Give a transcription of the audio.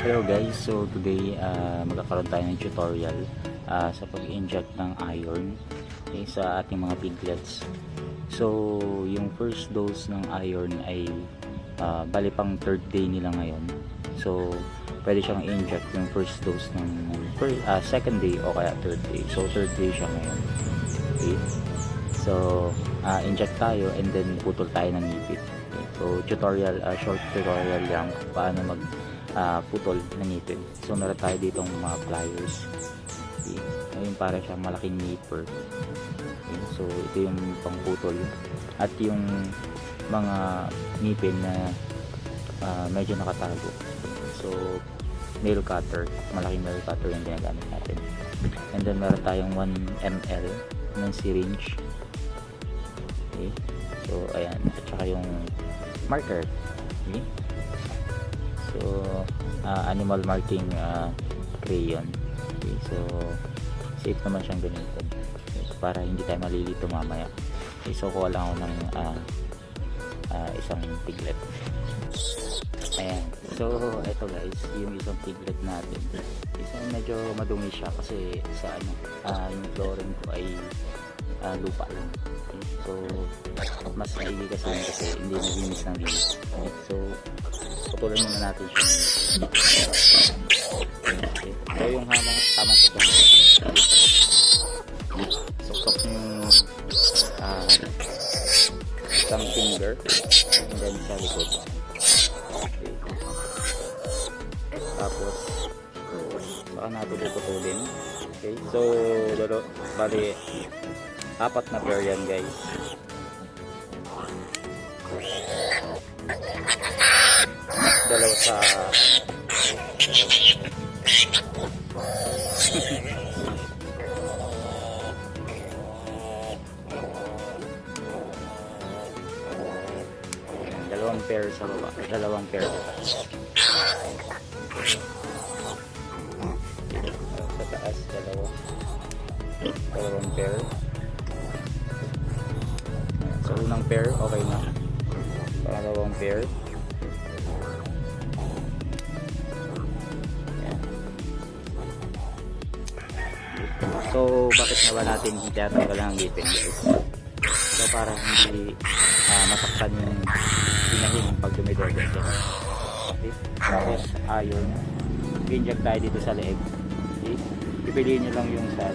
Hello guys, so today magkakaroon tayo ng tutorial sa pag-inject ng iron sa ating mga piglets. So yung first dose ng iron ay bali pang third day nila ngayon. So pwede siyang inject yung first dose ng second day o kaya third day. So third day siya ngayon. Okay. So inject tayo and then putol tayo ng ngipin. Okay. So tutorial, short tutorial lang paano mag putol ng ngipin. So meron tayo ditong mga pliers. Okay. Ayun, para siyang malaking nipper. Okay. So ito yung pangputol at yung mga ngipin na medyo nakatago. So nail cutter, malaking nail cutter yung ginagamit natin. And then meron tayong 1 ml ng syringe. Okay. So ayan, at saka yung marker. Okay. So animal marking crayon. Okay, so safe naman siyang gamitin. Okay, so, para hindi tayo malilito mamaya. Okay, so kuha lang ako ng isang piglet. Ayan. So ito guys, yung isang piglet natin. Okay, so medyo madumi siya kasi sa yung flooring ko ay lupa lang. Okay, so mas maigi kasi hindi naglinis ng linis. Okay, so putulan muna natin siya. Okay. So yung tamang putulan. Suksok yung isang finger and then sa likod. Okay. Tapos saka natin puputulin. Okay. So bali 4 na pair yan guys. Dalawa sa dalawang pair sa baba, dalawang pair sa taas. Sa taas, dalawang pair. Sa unang pair, okay na. Pangalawang pair. So bakit nga ba natin tinatanggalan ang ngipin guys? So para hindi masaktan yung pinahin pag dumidorgan siya. Okay? Tapos iron, i-inject tayo dito sa leeg. Okay? Ipiliin nyo lang yung sa